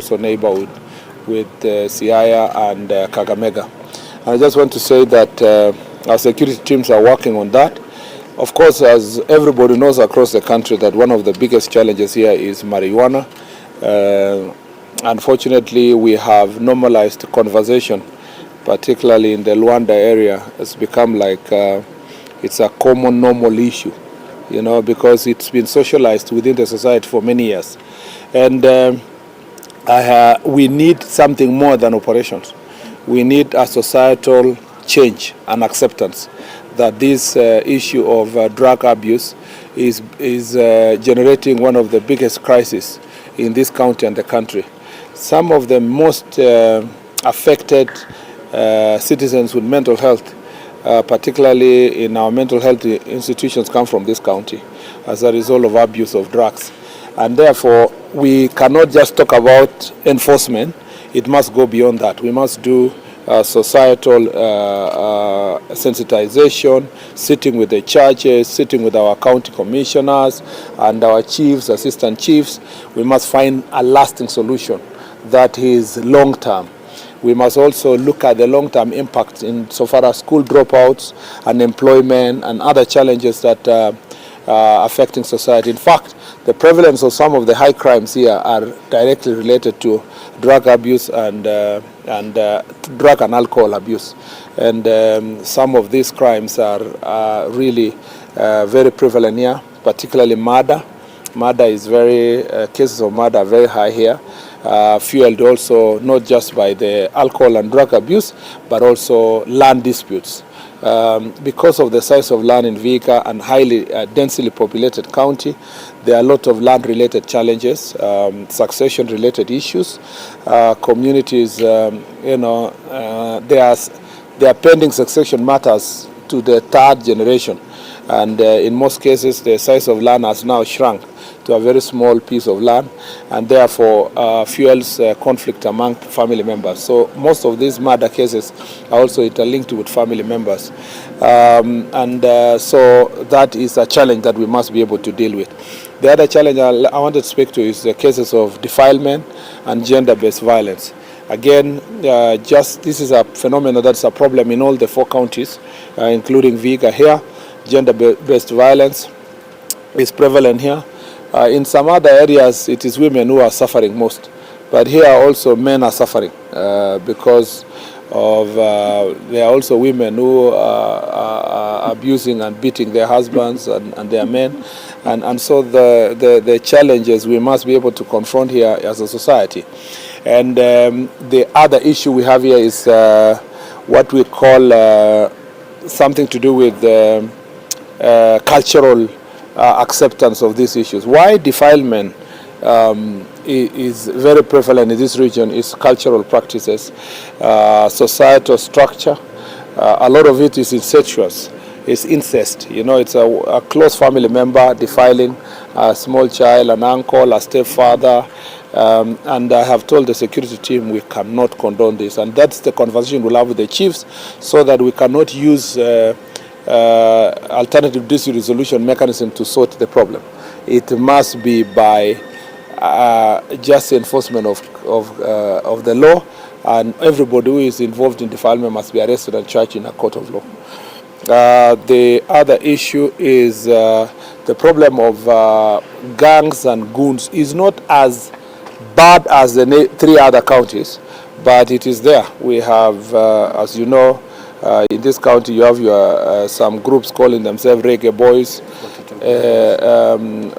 also neighborhood with Siaya and Kakamega. And I just want to say that our security teams are working on that. Of course, as everybody knows across the country, that one of the biggest challenges here is marijuana. Unfortunately, we have normalized conversation, particularly in the Luanda area. It's become like it's a common, normal issue, you know, because it's been socialized within the society for many years. And we need something more than operations. We need a societal change and acceptance that this issue of drug abuse is generating one of the biggest crises in this county and the country. Some of the most affected citizens with mental health, particularly in our mental health institutions, come from this county as a result of abuse of drugs. And therefore, we cannot just talk about enforcement. It must go beyond that. We must do societal sensitization, sitting with the churches, sitting with our county commissioners and our chiefs, assistant chiefs. We must find a lasting solution that is long-term. We must also look at the long-term impact in so far as school dropouts, unemployment, and other challenges that are affecting society. In fact, the prevalence of some of the high crimes here are directly related to drug abuse and drug and alcohol abuse. And some of these crimes are really very prevalent here, particularly murder. Murder is cases of murder are very high here, fueled also not just by the alcohol and drug abuse, but also land disputes. Because of the size of land in Vihiga and highly densely populated county, there are a lot of land-related challenges, succession-related issues. Communities, there are pending succession matters to the third generation, and in most cases, the size of land has now shrunk to a very small piece of land, and therefore fuels conflict among family members. So most of these murder cases are also interlinked with family members. So that is a challenge that we must be able to deal with. The other challenge I wanted to speak to is the cases of defilement and gender-based violence. Again, this is a phenomenon that's a problem in all the 4 counties, including Vihiga here. Gender-based violence is prevalent here. In some other areas, it is women who are suffering most. But here also men are suffering because of there are also women who are abusing and beating their husbands and their men. And so the challenges we must be able to confront here as a society. And the other issue we have here is what we call something to do with cultural acceptance of these issues. Why defilement is very prevalent in this region is cultural practices, societal structure. A lot of it is incestuous. It's incest. You know, it's a close family member defiling a small child, an uncle, a stepfather. And I have told the security team we cannot condone this. And that's the conversation we'll have with the chiefs, so that we cannot use alternative dispute resolution mechanism to sort the problem. It must be by just enforcement of the law, and everybody who is involved in defilement must be arrested and charged in a court of law. The other issue is the problem of gangs and goons is not as bad as the 3 other counties, but it is there. We have, as you know, in this county, you have some groups calling themselves Reggae Boys, and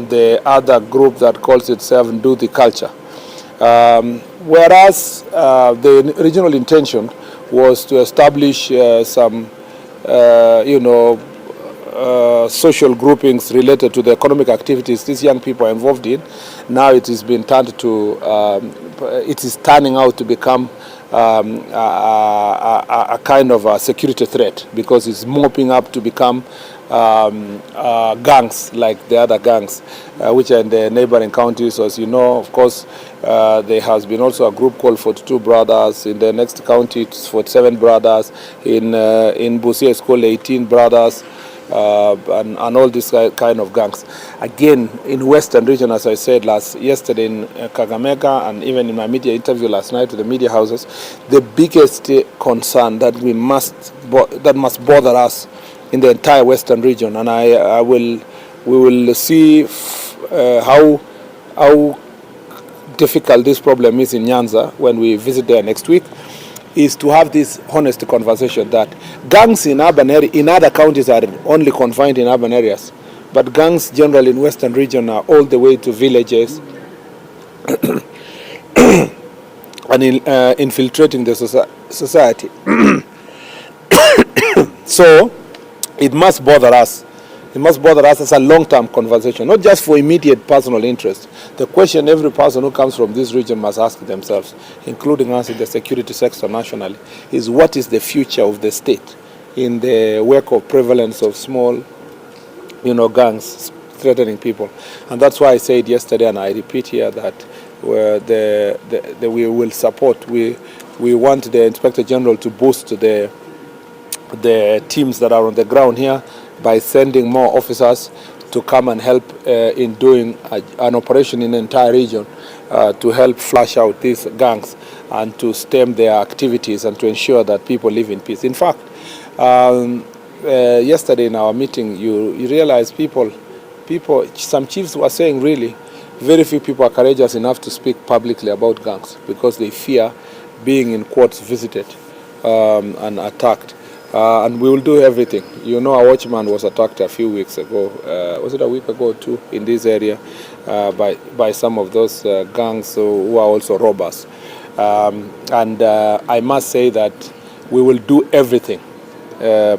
the other group that calls itself Nduthi Culture. Whereas the original intention was to establish some, social groupings related to the economic activities these young people are involved in. Now it has been turned to, it is turning out to become a kind of a security threat, because it's mopping up to become gangs like the other gangs, which are in the neighboring counties. As you know, of course, there has been also a group called 42 Brothers. In the next county, it's 47 Brothers. In Busia, it's called 18 Brothers. and all these kind of gangs. Again, in Western region, as I said yesterday in Kakamega, and even in my media interview last night to the media houses, the biggest concern that must bother us in the entire Western region, and we will see how difficult this problem is in Nyanza when we visit there next week, is to have this honest conversation that gangs in other counties are only confined in urban areas, but gangs generally in Western region are all the way to villages and infiltrating the society. So it must bother us. It must bother us as a long-term conversation, not just for immediate personal interest. The question every person who comes from this region must ask themselves, including us in the security sector nationally, is what is the future of the state in the wake of prevalence of small, gangs threatening people. And that's why I said yesterday, and I repeat here, that we will support. We want the Inspector General to boost the teams that are on the ground here by sending more officers to come and help in doing an operation in the entire region to help flush out these gangs and to stem their activities and to ensure that people live in peace. In fact, yesterday in our meeting, you realize some chiefs were saying really very few people are courageous enough to speak publicly about gangs because they fear being in quotes visited and attacked. And we will do everything. Our watchman was attacked a few weeks ago. Was it a week ago or two in this area by some of those gangs who are also robbers. And I must say that we will do everything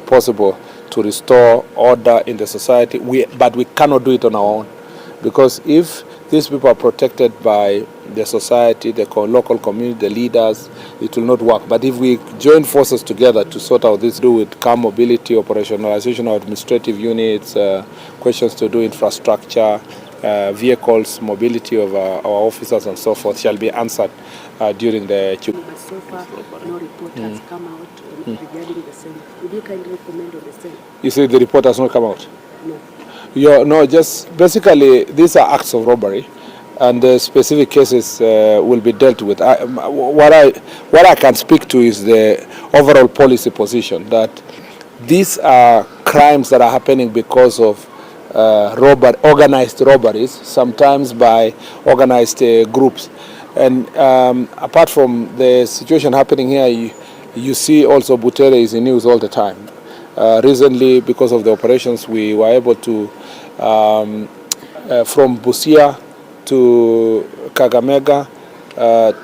possible to restore order in the society. But we cannot do it on our own, because if these people are protected by the society, the local community, the leaders, it will not work. But if we join forces together to sort out this, do with car mobility, operationalization of administrative units, questions to do infrastructure, vehicles, mobility of our officers and so forth shall be answered during the Jukwaa. But so far, no report has come out regarding the same. Would you kindly comment on the same? You say the report has not come out? No. No, just basically these are acts of robbery, and the specific cases will be dealt with. What I can speak to is the overall policy position that these are crimes that are happening because of organized robberies, sometimes by organized groups. And apart from the situation happening here, you see also Butere is in news all the time. Recently, because of the operations, we were able to, from Busia to Kakamega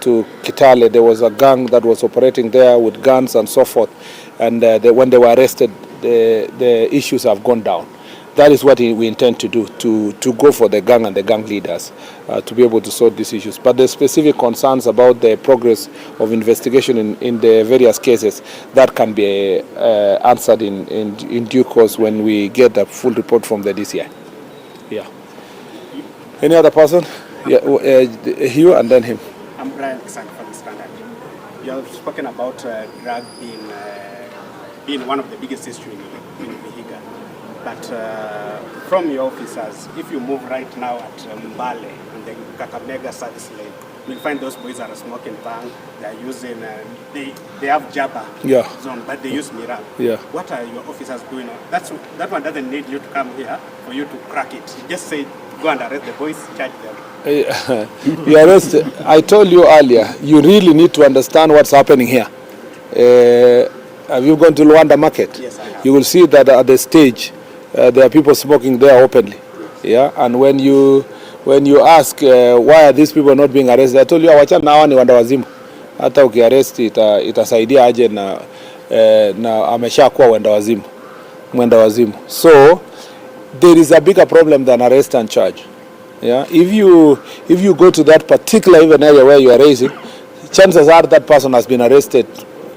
to Kitale, there was a gang that was operating there with guns and so forth. And when they were arrested, the issues have gone down. That is what we intend to do, to go for the gang and the gang leaders to be able to sort these issues. But the specific concerns about the progress of investigation in the various cases, that can be answered in due course when we get the full report from the DCI. Yeah. Any other person? Yeah, Hugh and then him. I'm Brian from the Standard. You have spoken about drug being one of the biggest issues in Vihiga. But from your officers, if you move right now at Mbale and the Kakamega service lane, you'll find those boys are smoking bang. They are using, they have Jabba zone, but they use Mira. Yeah. What are your officers doing? That one doesn't need you to come here for you to crack it. You just say, go and arrest the boys, charge them. You arrest. I told you earlier, you really need to understand what's happening here. Have you gone to Luanda Market? Yes, I have. You will see that at the stage, there are people smoking there openly. Yeah, and when you ask why are these people not being arrested, I told you wachana hawa ni wanda wazimu. Hata ukiarrest itasaidia aje na ameshakuwa mwenda wazimu. So there is a bigger problem than arrest and charge. Yeah, if you go to that particular even area where you are raising, chances are that person has been arrested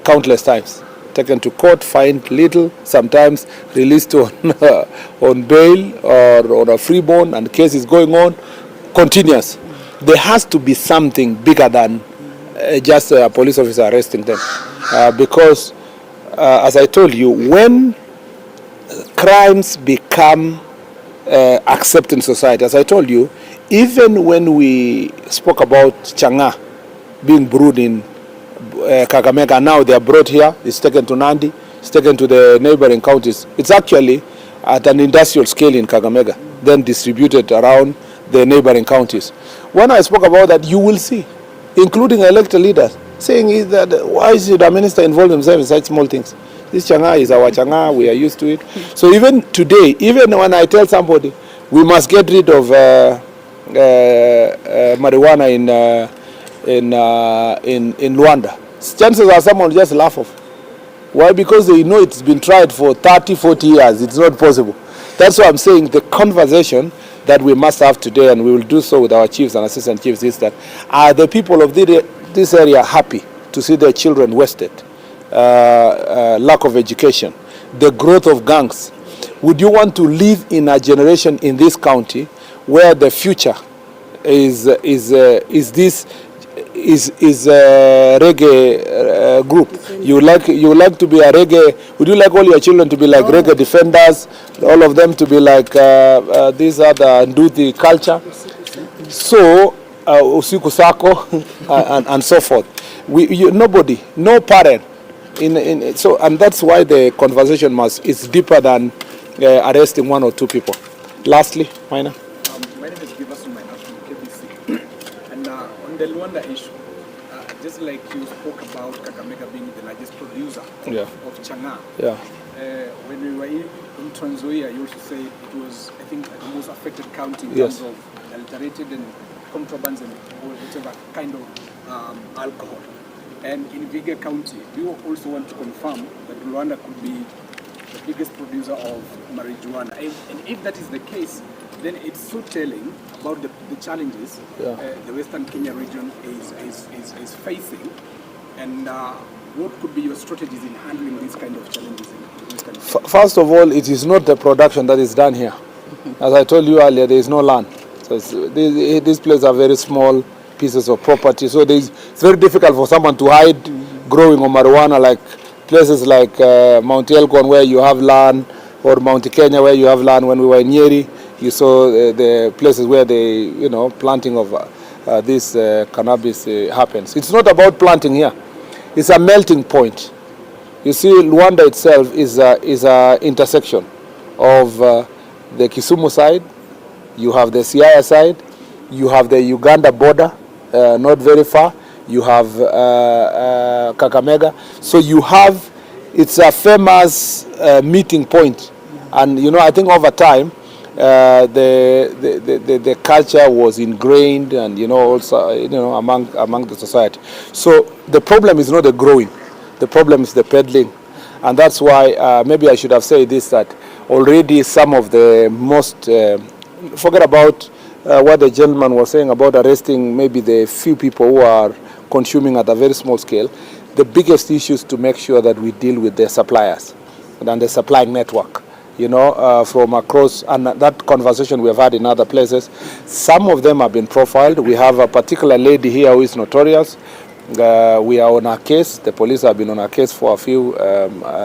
countless times, taken to court, fined little, sometimes released on bail or on a free bond, and the case is going on continuous. There has to be something bigger than just a police officer arresting them, because as I told you, when crimes become accepted in society. As I told you, even when we spoke about Changa being brewed in Kakamega, now they are brought here, it's taken to Nandi, it's taken to the neighboring counties. It's actually at an industrial scale in Kakamega, then distributed around the neighboring counties. When I spoke about that, you will see, including elected leaders, saying is that why is the minister involved himself in such small things? This Changa is our Changa, we are used to it. So even today, even when I tell somebody we must get rid of marijuana in Luanda, chances are someone will just laugh off. Why? Because they know it's been tried for 30, 40 years. It's not possible. That's why I'm saying the conversation that we must have today, and we will do so with our chiefs and assistant chiefs, is that are the people of this area happy to see their children wasted? Lack of education, the growth of gangs. Would you want to live in a generation in this county where the future is a reggae group? You like to be a reggae? Would you like all your children to be like reggae defenders? All of them to be like these other Nduthi culture? So usiku sako and so forth. Nobody, no parent. So, and that's why the conversation is deeper than arresting one or two people. Lastly, Maina. My name is Givasu Maina from KBC. And on the Luanda issue, just like you spoke about Kakamega being the largest producer of Changa. Yeah. When we were in Trans Nzoia, you also say it was, I think, the most affected county in terms of adulterated and contrabands and whatever kind of alcohol. And in Vihiga County, we also want to confirm that Luanda could be the biggest producer of marijuana. And if that is the case, then it's so telling about the challenges the Western Kenya region is facing. And what could be your strategies in handling these kind of challenges in Western Kenya? First of all, it is not the production that is done here. As I told you earlier, there is no land. So these places are very small pieces of property, so it's very difficult for someone to hide growing of marijuana, like places like Mount Elgon where you have land, or Mount Kenya where you have land. When we were in Nyeri, you saw the places where the planting of this cannabis happens. It's not about planting here; it's a melting point. You see, Luanda itself is a intersection of the Kisumu side, you have the Siaya side, you have the Uganda border. Not very far, you have Kakamega. So it's a famous meeting point. And I think over time the culture was ingrained, and also among the society. So the problem is not the growing, the problem is the peddling. And that's why maybe I should have said this, that already some of the most forget about what the gentleman was saying about arresting maybe the few people who are consuming at a very small scale. The biggest issue is to make sure that we deal with the suppliers and the supplying network, from across, and that conversation we have had in other places. Some of them have been profiled. We have a particular lady here who is notorious. We are on her case. The police have been on her case for a few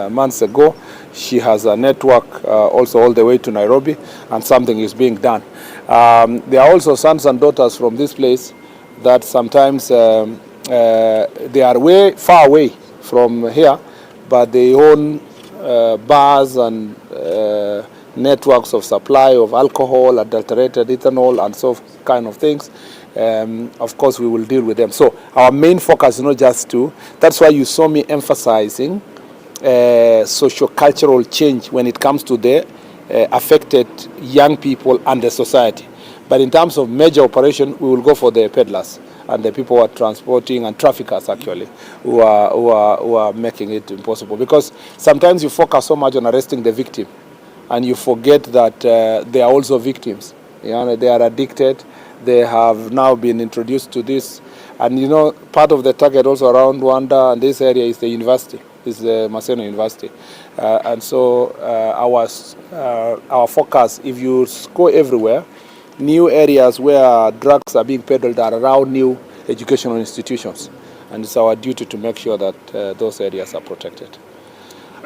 months ago. She has a network also all the way to Nairobi, and something is being done. There are also sons and daughters from this place that sometimes they are way far away from here, but they own bars and networks of supply of alcohol, adulterated ethanol, and so kind of things. Of course, we will deal with them. So our main focus is not just that's why you saw me emphasizing socio-cultural change when it comes to the affected young people and the society. But in terms of major operation, we will go for the peddlers and the people who are transporting, and traffickers actually, who are making it impossible. Because sometimes you focus so much on arresting the victim, and you forget that they are also victims. They are addicted. They have now been introduced to this. And part of the target also around Rwanda and this area is the university, is the Maseno University. And so our focus, if you go everywhere, new areas where drugs are being peddled are around new educational institutions. And it's our duty to make sure that those areas are protected.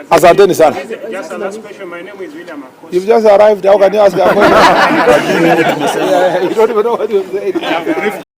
Asanteni sana. Just a last question. My name is William Akos. You've just arrived. How can you ask a question? You don't even know what you're saying.